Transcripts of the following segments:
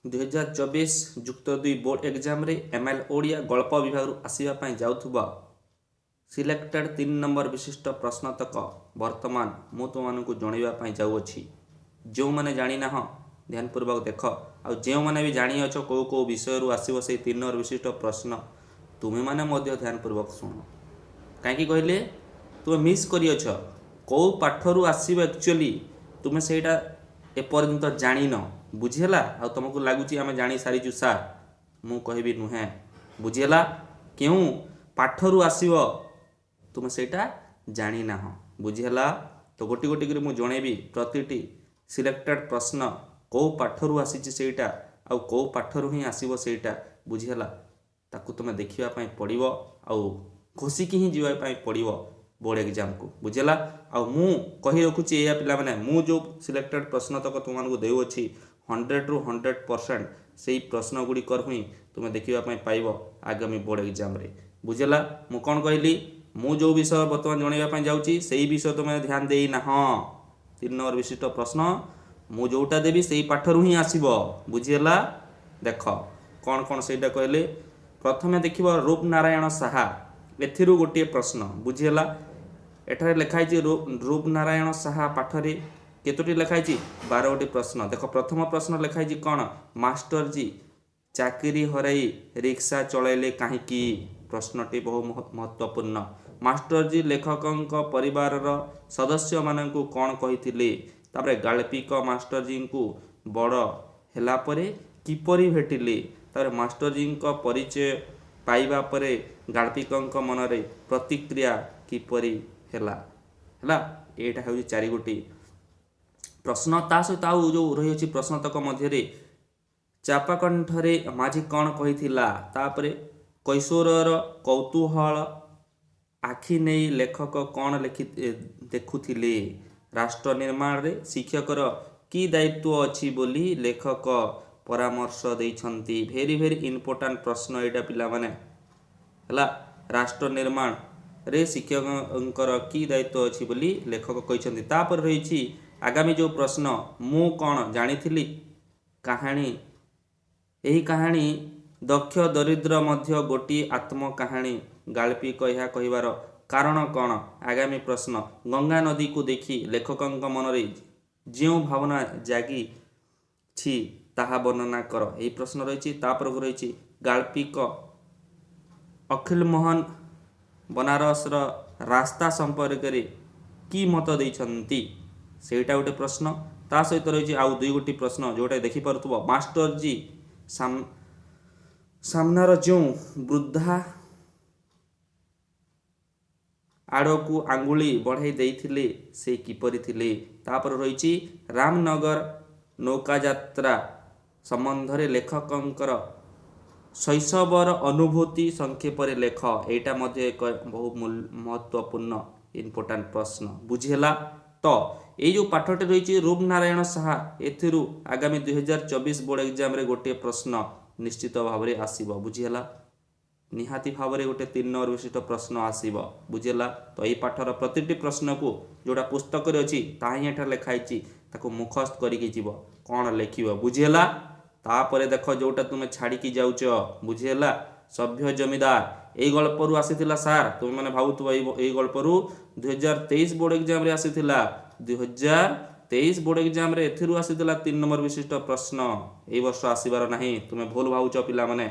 2024 ଯୁକ୍ତ 2 board ଏକ୍ଜାମ୍ରେ ML Odia ଗଳ୍ପ ବିଭାଗରୁ ଆସିବା ପାଇଁ ଯାଉଥିବା ସିଲେକ୍ଟେଡ୍ 3 ନମ୍ବର ବିଶିଷ୍ଟ ପ୍ରଶ୍ନତକ ବର୍ତ୍ତମାନ ମୁଁ ତୁମମାନଙ୍କୁ ଜଣାଇବା ପାଇଁ ଯାଉଅଛି। ଯେଉଁମାନେ ଜାଣିନାହ ଧ୍ୟାନପୂର୍ବକ ଦେଖ, ଆଉ ଯେଉଁମାନେ ବି ଜାଣିଅଛ କେଉଁ କେଉଁ ବିଷୟରୁ ଆସିବ ସେଇ 3 ନମ୍ବର ବିଶିଷ୍ଟ ପ୍ରଶ୍ନ ତୁମେମାନେ ମଧ୍ୟ ଧ୍ୟାନପୂର୍ବକ ଶୁଣ। କାହିଁକି କହିଲେ ତୁମେ ମିସ୍ କରିଅଛ କେଉଁ ପାଠରୁ ଆସିବ ଆକ୍ଚୁଆଲି ତୁମେ ସେଇଟା ଏପର୍ଯ୍ୟନ୍ତ ଜାଣିନ, ବୁଝିହେଲା। ଆଉ ତୁମକୁ ଲାଗୁଛି ଆମେ ଜାଣି ସାରିଛୁ ସାର୍, ମୁଁ କହିବି ନୁହେଁ, ବୁଝିହେଲା। କେଉଁ ପାଠରୁ ଆସିବ ତୁମେ ସେଇଟା ଜାଣିନାହ, ବୁଝିହେଲା। ତ ଗୋଟି ଗୋଟି କରି ମୁଁ ଜଣେଇବି ପ୍ରତିଟି ସିଲେକ୍ଟେଡ୍ ପ୍ରଶ୍ନ କେଉଁ ପାଠରୁ ଆସିଛି ସେଇଟା ଆଉ କେଉଁ ପାଠରୁ ହିଁ ଆସିବ ସେଇଟା, ବୁଝିହେଲା। ତାକୁ ତୁମେ ଦେଖିବା ପାଇଁ ପଡ଼ିବ ଆଉ ଘୋଷିକି ହିଁ ଯିବା ପାଇଁ ପଡ଼ିବ ବୋର୍ଡ଼ ଏକ୍ଜାମ୍କୁ, ବୁଝିହେଲା। ଆଉ ମୁଁ କହି ରଖୁଛି ଏଇଆ ପିଲାମାନେ, ମୁଁ ଯେଉଁ ସିଲେକ୍ଟେଡ୍ ପ୍ରଶ୍ନତକ ତୁମମାନଙ୍କୁ ଦେଉଅଛି 100ରୁ 100% ସେଇ ପ୍ରଶ୍ନ ଗୁଡ଼ିକର ହିଁ ତୁମେ ଦେଖିବା ପାଇଁ ପାଇବ ଆଗାମୀ ବୋର୍ଡ଼ ଏକ୍ଜାମ୍ରେ, ବୁଝିହେଲା। ମୁଁ କ'ଣ କହିଲି, ମୁଁ ଯେଉଁ ବିଷୟ ବର୍ତ୍ତମାନ ଜଣାଇବା ପାଇଁ ଯାଉଛି ସେଇ ବିଷୟ ତୁମେ ଧ୍ୟାନ ଦେଇନାହ। 3 ନମ୍ବର ବିଶିଷ୍ଟ ପ୍ରଶ୍ନ ମୁଁ ଯେଉଁଟା ଦେବି ସେଇ ପାଠରୁ ହିଁ ଆସିବ, ବୁଝିହେଲା। ଦେଖ କ'ଣ କ'ଣ ସେଇଟା କହିଲେ, ପ୍ରଥମେ ଦେଖିବ ରୂପନାରାୟଣ ସାହା, ଏଥିରୁ ଗୋଟିଏ ପ୍ରଶ୍ନ, ବୁଝିହେଲା। ଏଠାରେ ଲେଖା ହେଇଛି ରୂପନାରାୟଣ ସାହା ପାଠରେ କେତୋଟି ଲେଖା ହେଇଛି 12ଟି ପ୍ରଶ୍ନ। ଦେଖ ପ୍ରଥମ ପ୍ରଶ୍ନ ଲେଖା ହେଇଛି କ'ଣ, ମାଷ୍ଟରଜୀ ଚାକିରି ହରାଇ ରିକ୍ସା ଚଳାଇଲେ କାହିଁକି? ପ୍ରଶ୍ନଟି ବହୁ ମହତ୍ତ୍ୱପୂର୍ଣ୍ଣ। ମାଷ୍ଟରଜୀ ଲେଖକଙ୍କ ପରିବାରର ସଦସ୍ୟମାନଙ୍କୁ କ'ଣ କହିଥିଲେ? ତାପରେ ଗାଳ୍ପିକ ମାଷ୍ଟରଜୀଙ୍କୁ ବଡ଼ ହେଲା ପରେ କିପରି ଭେଟିଲେ? ତାପରେ ମାଷ୍ଟରଜୀଙ୍କ ପରିଚୟ ପାଇବା ପରେ ଗାଳ୍ପିକଙ୍କ ମନରେ ପ୍ରତିକ୍ରିୟା କିପରି ହେଲା? ଏଇଟା ହେଉଛି 4 ଗୋଟି ପ୍ରଶ୍ନ। ତା ସହିତ ଆଉ ଯେଉଁ ରହିଅଛି ପ୍ରଶ୍ନତକ ମଧ୍ୟରେ ଚାପାକଣ୍ଠରେ ମାଝି କ'ଣ କହିଥିଲା? ତାପରେ କୈଶୋରର କୌତୂହଳ ଆଖି ନେଇ ଲେଖକ କ'ଣ ଦେଖୁଥିଲେ? ରାଷ୍ଟ୍ର ନିର୍ମାଣରେ ଶିକ୍ଷକର କି ଦାୟିତ୍ୱ ଅଛି ବୋଲି ଲେଖକ ପରାମର୍ଶ ଦେଇଛନ୍ତି? ଭେରି ଭେରି ଇମ୍ପୋର୍ଟାଣ୍ଟ ପ୍ରଶ୍ନ ଏଇଟା ପିଲାମାନେ, ହେଲା। ରାଷ୍ଟ୍ର ନିର୍ମାଣରେ ଶିକ୍ଷକଙ୍କର କି ଦାୟିତ୍ୱ ଅଛି ବୋଲି ଲେଖକ କହିଛନ୍ତି। ତାପରେ ରହିଛି ଆଗାମୀ ଯେଉଁ ପ୍ରଶ୍ନ, ମୁଁ କ'ଣ ଜାଣିଥିଲି କାହାଣୀ। ଏହି କାହାଣୀ ଦକ୍ଷ ଦରିଦ୍ର ମଧ୍ୟ ଗୋଟିଏ ଆତ୍ମକାହାଣୀ। ଗାଳ୍ପିକ ଏହା କହିବାର କାରଣ କ'ଣ? ଆଗାମୀ ପ୍ରଶ୍ନ, ଗଙ୍ଗା ନଦୀକୁ ଦେଖି ଲେଖକଙ୍କ ମନରେ ଯେଉଁ ଭାବନା ଜାଗିଛି ତାହା ବର୍ଣ୍ଣନା କର। ଏହି ପ୍ରଶ୍ନ ରହିଛି। ତାପରକୁ ରହିଛି ଗାଳ୍ପିକ ଅଖିଲ ମୋହନ ବନାରସର ରାସ୍ତା ସମ୍ପର୍କରେ କି ମତ ଦେଇଛନ୍ତି? ସେଇଟା ଗୋଟେ ପ୍ରଶ୍ନ। ତା ସହିତ ରହିଛି ଆଉ 2 ଗୋଟି ପ୍ରଶ୍ନ ଯେଉଁଟା ଦେଖିପାରୁଥିବ, ମାଷ୍ଟରଜୀ ସାମ୍ନାର ଯେଉଁ ବୃଦ୍ଧା ଆଡ଼କୁ ଆଙ୍ଗୁଳି ବଢ଼ାଇ ଦେଇଥିଲେ ସେ କିପରି ଥିଲେ? ତାପରେ ରହିଛି ରାମନଗର ନୌକାଯାତ୍ରା ସମ୍ବନ୍ଧରେ ଲେଖକଙ୍କର ଶୈଶବର ଅନୁଭୂତି ସଂକ୍ଷେପରେ ଲେଖ। ଏଇଟା ମଧ୍ୟ ଏକ ବହୁ ମହତ୍ତ୍ୱପୂର୍ଣ୍ଣ ଇମ୍ପୋର୍ଟାଣ୍ଟ ପ୍ରଶ୍ନ, ବୁଝିହେଲା। ତ ଏଇ ଯେଉଁ ପାଠଟି ରହିଛି ରୂପନାରାୟଣ ସାହା, ଏଥିରୁ ଆଗାମୀ 2024 ବୋର୍ଡ଼ ଏକ୍ଜାମ୍ରେ ଗୋଟିଏ ପ୍ରଶ୍ନ ନିଶ୍ଚିତ ଭାବରେ ଆସିବ, ବୁଝିହେଲା। ନିହାତି ଭାବରେ ଗୋଟେ 3 ନମ୍ବର ବିଶିଷ୍ଟ ପ୍ରଶ୍ନ ଆସିବ, ବୁଝିହେଲା। ତ ଏଇ ପାଠର ପ୍ରତିଟି ପ୍ରଶ୍ନକୁ ଯେଉଁଟା ପୁସ୍ତକରେ ଅଛି ତାହା ହିଁ ଏଠାରେ ଲେଖା ହେଇଛି, ତାକୁ ମୁଖସ୍ଥ କରିକି ଯିବ, କ'ଣ ଲେଖିବ, ବୁଝିହେଲା। ତାପରେ ଦେଖ ଯେଉଁଟା ତୁମେ ଛାଡ଼ିକି ଯାଉଛ, ବୁଝିହେଲା, ସଭ୍ୟ ଜମିଦାର ଏଇ ଗଳ୍ପରୁ ଆସିଥିଲା ସାର୍। ତୁମେମାନେ ଭାବୁଥିବ ଏଇ ଗଳ୍ପରୁ 2023 ବୋର୍ଡ଼ ଏକ୍ଜାମ୍ରେ ଆସିଥିଲା। 2023 ବୋର୍ଡ଼ ଏକ୍ଜାମ୍ରେ ଏଥିରୁ ଆସିଥିଲା 3 ନମ୍ବର ବିଶିଷ୍ଟ ପ୍ରଶ୍ନ। ଏଇ ବର୍ଷ ଆସିବାର ନାହିଁ, ତୁମେ ଭୁଲ ଭାବୁଛ ପିଲାମାନେ।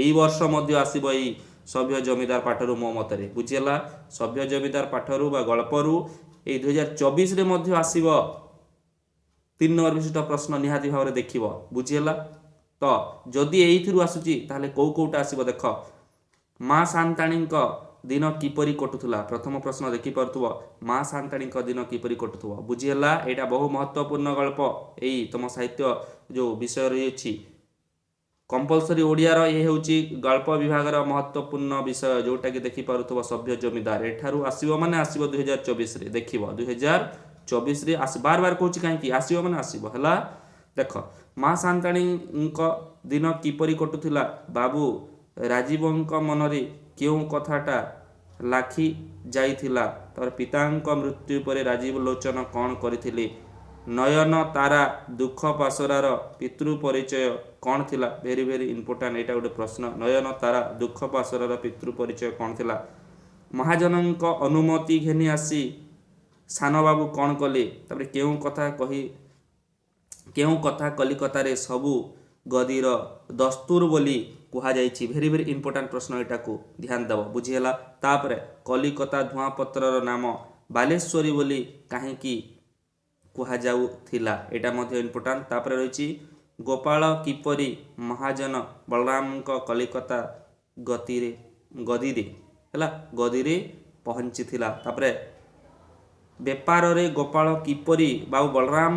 ଏଇ ବର୍ଷ ମଧ୍ୟ ଆସିବ ଏଇ ସଭ୍ୟ ଜମିଦାର ପାଠରୁ ମୋ ମତରେ, ବୁଝିହେଲା। ସଭ୍ୟ ଜମିଦାର ପାଠରୁ ବା ଗଳ୍ପରୁ ଏଇ 2024ରେ ମଧ୍ୟ ଆସିବ 3 ନମ୍ବର ବିଶିଷ୍ଟ ପ୍ରଶ୍ନ, ନିହାତି ଭାବରେ ଦେଖିବ, ବୁଝିହେଲା। ତ ଯଦି ଏଇଥିରୁ ଆସୁଛି ତାହେଲେ କେଉଁଟା ଆସିବ ଦେଖ। ମା ସାନ୍ତାଣୀଙ୍କ ଦିନ କିପରି କଟୁଥିଲା? ପ୍ରଥମ ପ୍ରଶ୍ନ ଦେଖିପାରୁଥିବ, ମା ସାନ୍ତାଣୀଙ୍କ ଦିନ କିପରି କଟୁଥିବ, ବୁଝିହେଲା। ଏଇଟା ବହୁ ମହତ୍ତ୍ୱପୂର୍ଣ୍ଣ ଗଳ୍ପ। ଏଇ ତୁମ ସାହିତ୍ୟ ଯେଉଁ ବିଷୟ ରହିଛି କମ୍ପଲସରି ଓଡ଼ିଆର, ଏ ହେଉଛି ଗଳ୍ପ ବିଭାଗର ମହତ୍ତ୍ୱପୂର୍ଣ୍ଣ ବିଷୟ ଯେଉଁଟାକି ଦେଖିପାରୁଥିବ ସଭ୍ୟ ଜମିଦାର। ଏଠାରୁ ଆସିବ ମାନେ ଆସିବ 2024ରେ, ଦେଖିବ 2024ରେ ବାର ବାର କହୁଛି କାହିଁକି, ଆସିବ ମାନେ ଆସିବ, ହେଲା। ଦେଖ ମା ସାନ୍ତାଣୀଙ୍କ ଦିନ କିପରି କଟୁଥିଲା? ବାବୁ ରାଜୀବଙ୍କ ମନରେ କେଉଁ କଥାଟା ଲାଖି ଯାଇଥିଲା? ତାପରେ ପିତାଙ୍କ ମୃତ୍ୟୁ ପରେ ରାଜୀବ ଲୋଚନ କ'ଣ କରିଥିଲେ? नयन तारा दुख पासरार पितृ परिचय कौन थिला वेरी वेरी इंपोर्टेंट एटा गोटे प्रश्न नयन तारा दुख पासरार पितृ परिचय कौन थिला महाजनक अनुमति घेनी आसी सान बाबू कौन कले तापर केउ कथा कलिकतारे सबू गदीर दस्तूर बोली कुहा जाइछि वेरी वेरी इंपोर्टेंट प्रश्न एटा को ध्यान देव बुझीला तापर कलिकता धुआपत्रर नाम बालेश्वरी बोली काहेकि कुहा जाउथिला एटा मध्ये इंपोर्टेंट तापर रहिछि गोपाल किपरि महाजन बलराम कलिकता गदीरे हला गदीरे पहुंचीथिला तापर बेपार रे गोपाल किपरि बाबू बलराम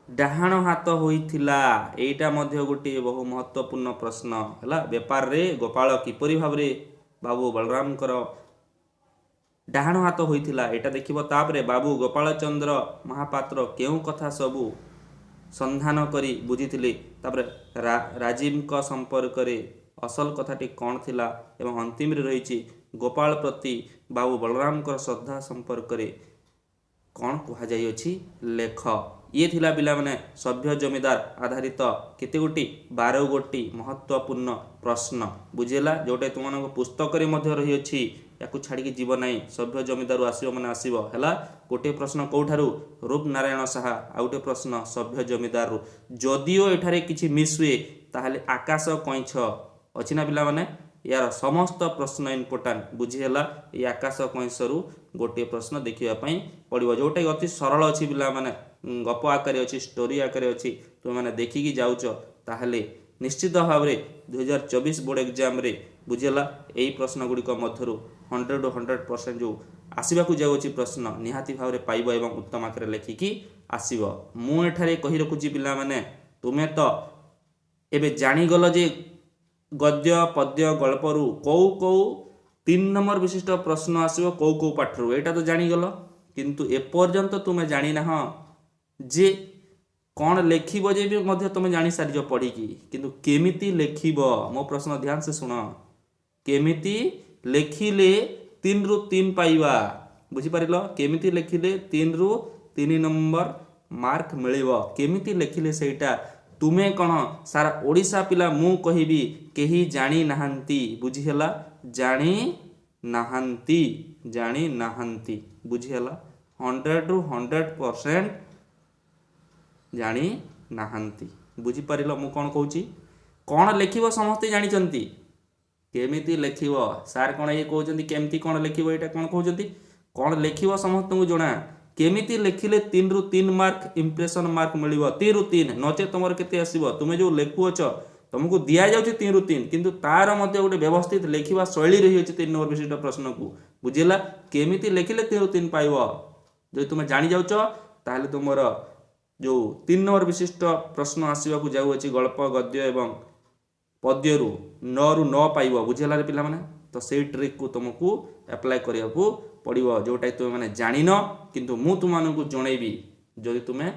डाहाण हाथ होइथिला एटा मध्ये गोटे बहु महत्वपूर्ण प्रश्न हला बेपार रे गोपाल किपरि भाबरे बाबू बलराम डाहाण हाथ होइथिला एटा देखिबो तापरे बाबू गोपाल चंद्र महापात्र केउ कथा सबू संधान करी बुझिथिले तापरे राजीव का संपर्क रे असल कथाटी कौन थिला एवं अंतिम रे रहिछि गोपाल प्रति बाबू बलराम का श्रद्धा संपर्क रे कौन कुहा जाई अछि लेख ये थिला पिला माने सभ्य जमीदार आधारित केते गोटी 12 गोटी महत्वपूर्ण प्रश्न बुझेला जोटे तुमन पुस्तक रे मध्य रही अछि याकु छाड़ी के जीव नाही सभ्य जमीदार आसीबो माने आसीबो हला गोटे प्रश्न कोठारु रूप नारायण साहा आ गोटे प्रश्न सभ्य जमीदार जदियो एठारे किछि मिस हुए ताहाले आकाश कइछ अछि ना पिला माने यार समस्त प्रश्न इंपोर्टेंट बुझीला ये आकाश कइसरु गोटे प्रश्न देखिबा पई पड़िबो जोटे अति सरल अछि पिला माने गप आकारे अछि स्टोरी आकारे अछि तुम माने देखिकी जाउछ ताहाले निश्चित भाव में 2024 बोर्ड एग्जाम रे बुझेला यही प्रश्न गुड़िक मध्यरु 100 to 100% जो आसवाक जाऊँगी प्रश्न निहाती भाव में पाइब एवं उत्तम आकार लेखिकी आसब मु एठारे कही रखुची पिला माने तुमे तो एबे जानीगल जे गद्य पद्य गल्परू कौ कौ 3 नंबर विशिष्ट प्रश्न आसो कौ कौ पाठरू एटा तो जानीगल किंतु एपर्यंत तुमे जानी ना जे कौन लेखिब जे भी मध्य तुम जानी सारी पढ़िकी किंतु केमिति लेखिब मो प्रश्न ध्यान से सुन केमिति लेखिले 3 ରୁ 3 पाइबा बुझी पारिलो केमिति लेखिले 3 ରୁ 3 नंबर मार्क मिलिबो केमिति लेखिले सेटा तुमे कौन सारा ओडिशा पिला मु कहिबी केही जानी नाहंती बुझी हला जानी नाहंती बुझी हला 100 to 100% जानी नाहंती बुझी पारिलो मु कौन कहूची कौन लेखिबो समस्ते जानी चंती केमिति लेखिबो सार कौन ये कहउचंती केमिति कौन लेखिबो एटा कौन कहउचंती कौन लेखिबो समस्त को जणा केमिति लेखिले 3 ରୁ 3 मार्क इंप्रेशन मार्क मिलिबो 3 ରୁ 3 नचे तमर केते आसीबो तुमे जो लेखुअछ तुमको दिया जाउची 3 ରୁ 3 किंतु तार मध्ये गोटे व्यवस्थित लेखिबा शैली रही अछि 3 नंबर विशिष्ट प्रश्न को बुझिला केमिति लेखिले 3 ରୁ 3 पाइबो जो तुमे जानि जाउछ ताहले तुमर जो 3 नंबर विशिष्ट प्रश्न आसवाक जाऊँगी गल्प गद्य एवं पद्यरू 9 ରୁ 9 पाइब बुझेला रे पिला माने तो से ट्रिक को तुमको अप्लाई करिया को पड़िबो जोटा तुम माने जानिन किंतु मु तुमको जनइबी जदि तुमे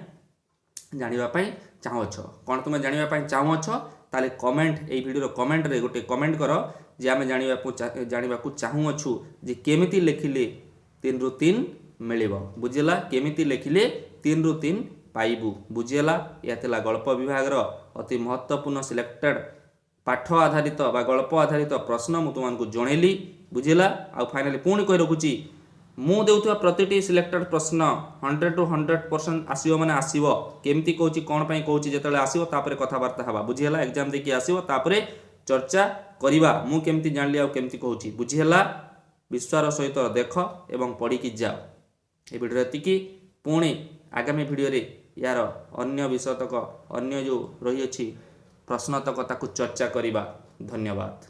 जानिबा पई चाहछ कोन तुमे जानिबा पई चाहछ ताले कमेंट ए वीडियो कमेंट रे गोटे कमेंट करो जे आमे जानिबा को चाहूछु जे केमिति लेखिले 3 ରୁ 3 मिलिबो बुझेला केमिति लेखिले 3 ରୁ 3 पाइबू बुझेला या थिला गल्प विभाग रो अति महत्वपूर्ण सिलेक्टेड पाठ आधारित बा गल्प आधारित प्रश्न मु तुमको जनइली बुझेला आ फाइनली पुणी कहि रखुची मु देउथवा प्रतिटी सिलेक्टेड प्रश्न 100 to 100% आसीबो माने आसीबो केमिति कहूची कोन पई कहूची जेतले आसीबो तापरे कथावार्ता हबा बुझेला एग्जाम देखि आसीबो तापरे चर्चा करिबा मु केमिति जानली आ केमिति कहूची बुझेला विश्वास सहित देख एवं पढ़ी की जाओ ए वीडियो एतिकी पुणी आगामी वीडियो रे यार अन्य विषय तक अन्य जो रही अछि प्रश्न तक ताकू चर्चा करिबा धन्यवाद।